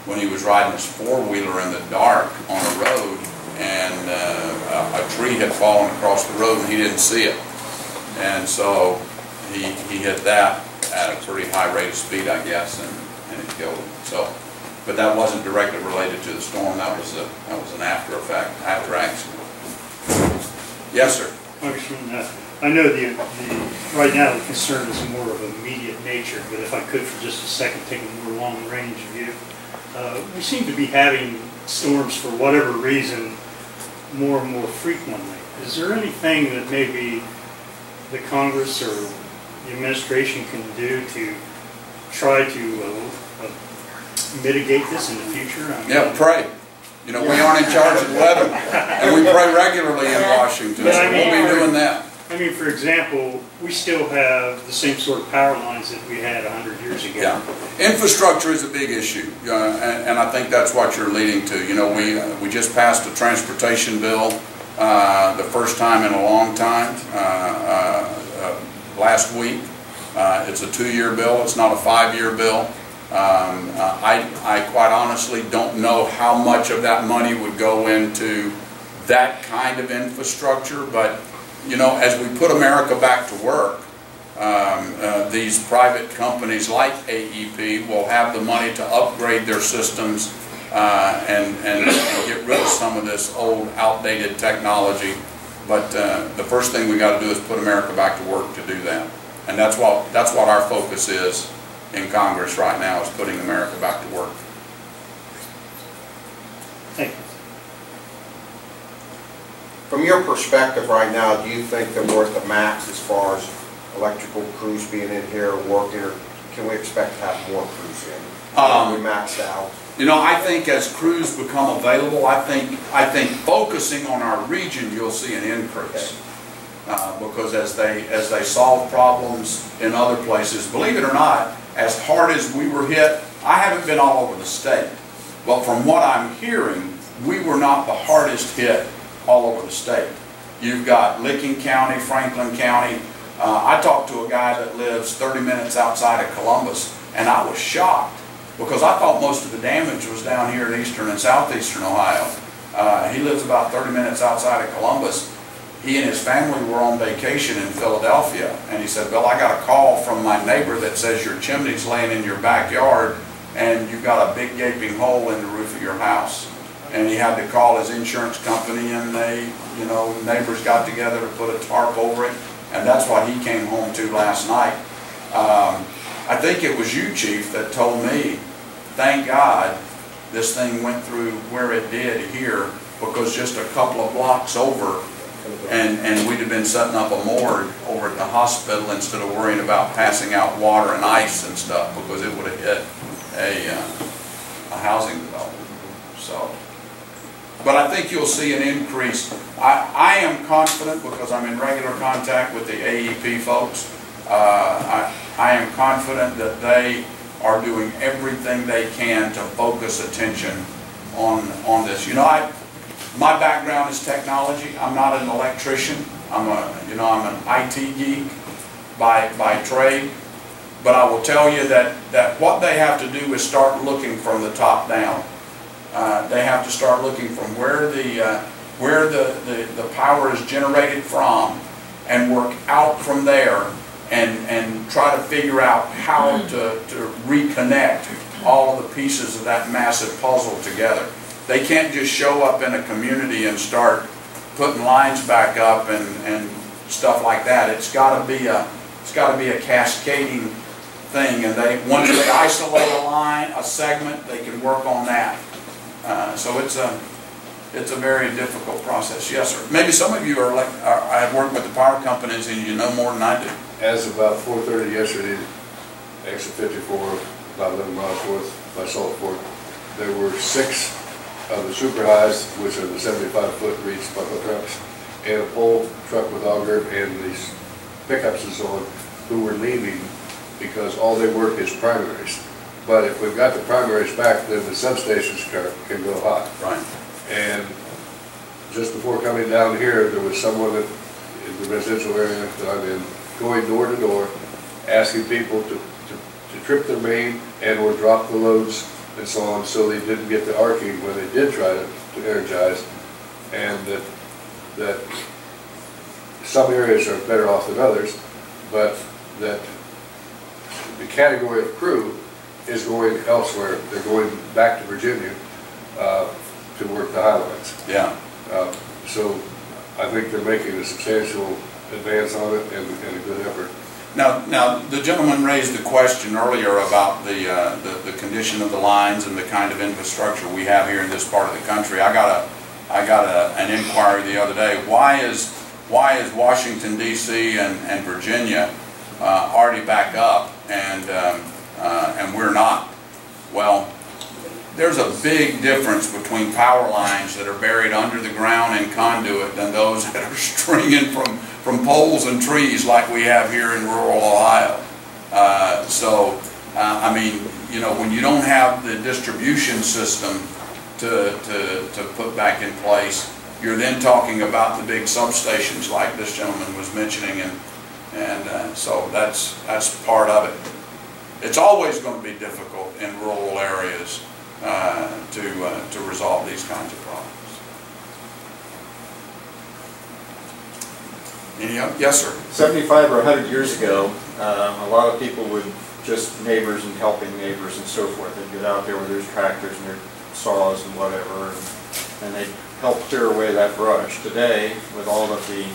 when he was riding his four-wheeler in the dark on a road, and a tree had fallen across the road and he didn't see it. And so he hit that at a pretty high rate of speed, I guess, and it killed him. So, but that wasn't directly related to the storm. That was an after effect, after accident. Yes, sir. Congressman, I know right now the concern is more of an immediate nature, but if I could for just a second take a more long-range view. We seem to be having storms for whatever reason more and more frequently. Is there anything that maybe the Congress or the administration can do to try to mitigate this in the future? Yeah, pray. You know, we aren't in charge of the weather, and we pray regularly in Washington, so we'll be doing that. I mean, for example, we still have the same sort of power lines that we had 100 years ago. Yeah, infrastructure is a big issue, and I think that's what you're leading to. You know, we just passed a transportation bill the first time in a long time last week. It's a 2-year bill. It's not a 5-year bill. I quite honestly don't know how much of that money would go into that kind of infrastructure, but you know, as we put America back to work, these private companies like AEP will have the money to upgrade their systems and get rid of some of this old, outdated technology. But the first thing we got to do is put America back to work to do that, and that's what our focus is in Congress right now, is putting America back to work. Thank you. From your perspective right now, do you think that we're at the max as far as electrical crews being in here working, or can we expect to have more crews in? Are we maxed out? You know, I think as crews become available, I think focusing on our region, you'll see an increase. Because as they solve problems in other places, believe it or not, as hard as we were hit, I haven't been all over the state, but from what I'm hearing, we were not the hardest hit all over the state. You've got Licking County, Franklin County. I talked to a guy that lives 30 minutes outside of Columbus, and I was shocked because I thought most of the damage was down here in eastern and southeastern Ohio. He lives about 30 minutes outside of Columbus. He and his family were on vacation in Philadelphia, and he said, "Bill, I got a call from my neighbor that says your chimney's laying in your backyard and you've got a big gaping hole in the roof of your house." And he had to call his insurance company, and they, you know, neighbors got together to put a tarp over it, and that's what he came home to last night. I think it was you, Chief, that told me, thank God this thing went through where it did here, because just a couple of blocks over, and we'd have been setting up a morgue over at the hospital instead of worrying about passing out water and ice and stuff, because it would have hit a housing development. So. But I think you'll see an increase. I am confident, because I'm in regular contact with the AEP folks. I am confident that they are doing everything they can to focus attention on this. You know, my background is technology. I'm not an electrician. I'm an IT geek by trade. But I will tell you that what they have to do is start looking from the top down. They have to start looking from where the power is generated from, and work out from there, and try to figure out how to reconnect all of the pieces of that massive puzzle together. They can't just show up in a community and start putting lines back up and stuff like that. It's got to be a cascading thing, and once they isolate a line, a segment, they can work on that. So it's a very difficult process. Yes, sir. Maybe some of you I work with the power companies, and you know more than I do. As of about 4:30 yesterday, exit 54, about 11 miles north by Saltport, there were 6 of the super highs, which are the 75-foot reach bucket trucks, and a pole truck with auger and these pickups and so on, who were leaving because all they work is primaries. But if we've got the primaries back, then the substations can go hot. Right. And just before coming down here, there was someone in the residential area that I'm in going door to door, asking people to trip their main and or drop the loads and so on, so they didn't get the arcing when they did try to energize, and that some areas are better off than others, but that the category of crew is going elsewhere. They're going back to Virginia to work the highlights. Yeah. So I think they're making a substantial advance on it and a good effort. Now, the gentleman raised a question earlier about the condition of the lines and the kind of infrastructure we have here in this part of the country. I got an inquiry the other day. Why is Washington D.C. and Virginia already back up and we're not? Well, there's a big difference between power lines that are buried under the ground in conduit than those that are stringing from poles and trees like we have here in rural Ohio. I mean, you know, when you don't have the distribution system to put back in place, you're then talking about the big substations like this gentleman was mentioning, and so that's part of it. It's always going to be difficult in rural areas to resolve these kinds of problems. Yes, sir. 75 or 100 years ago, a lot of people would just neighbors and helping neighbors and so forth. They'd get out there with their tractors and their saws and whatever, and they'd help clear away that brush. Today, with all of the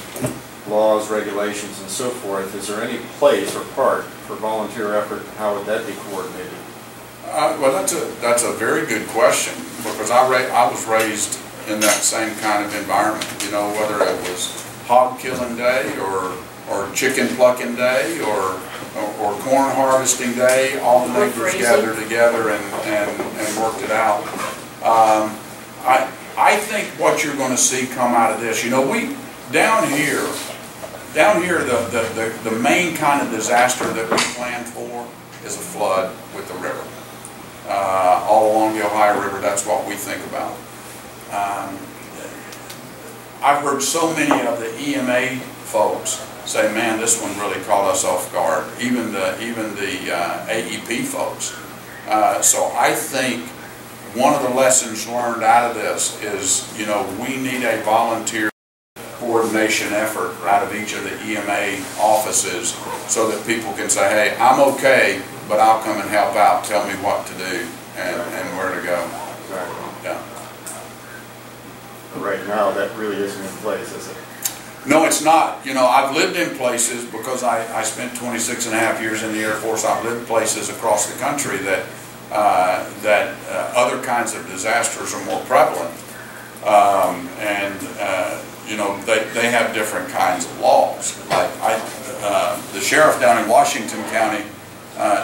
laws, regulations, and so forth, is there any place or part for volunteer effort? How would that be coordinated? Well, that's a very good question, because I was raised in that same kind of environment. You know, whether it was hog killing day or chicken plucking day or corn harvesting day, all the neighbors gathered together and worked it out. I think what you're going to see come out of this, you know, down here the main kind of disaster that we plan for is a flood with the river. All along the Ohio River, that's what we think about. I've heard so many of the EMA folks say, man, this one really caught us off guard, even the AEP folks. So I think one of the lessons learned out of this is, you know, we need a volunteer coordination effort out of each of the EMA offices so that people can say, hey, I'm okay, but I'll come and help out, tell me what to do and where to go. Exactly. Yeah. Right now, that really isn't in place, is it? No, it's not. You know, I've lived in places, because I spent 26 and a half years in the Air Force, I've lived places across the country that other kinds of disasters are more prevalent. You know, they have different kinds of laws. Like the sheriff down in Washington County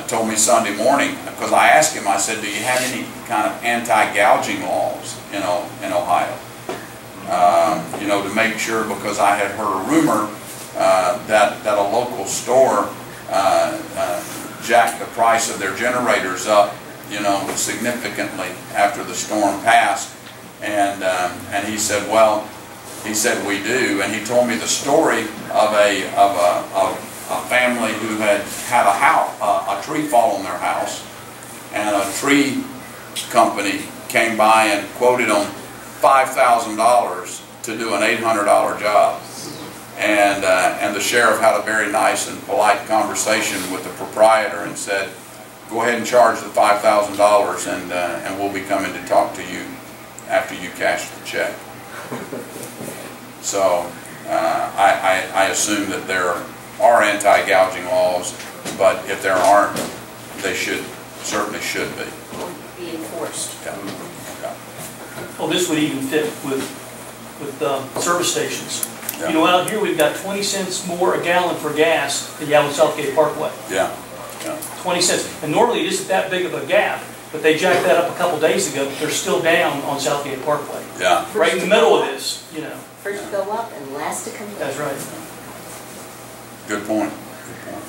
told me Sunday morning, because I asked him, I said, do you have any kind of anti-gouging laws in Ohio? You know, to make sure, because I had heard a rumor that a local store jacked the price of their generators up, you know, significantly after the storm passed, and he said, well, he said we do, and he told me the story of a family who had a tree fall on their house, and a tree company came by and quoted them $5,000 to do an $800 job, and the sheriff had a very nice and polite conversation with the proprietor and said, go ahead and charge the $5,000 and we'll be coming to talk to you after you cash the check. So I assume that there are anti-gouging laws, but if there aren't, they certainly should be. Be enforced. Yeah. Okay. Well, this would even fit with service stations. Yeah. You know, out here we've got 20 cents more a gallon for gas than you have on Southgate Parkway. Yeah. Yeah. 20 cents. And normally it isn't that big of a gap, but they jacked that up a couple days ago. They're still down on Southgate Parkway. Yeah. Right in the middle of this, you know. First to go up and last to come down. That's right. Good point. Good point.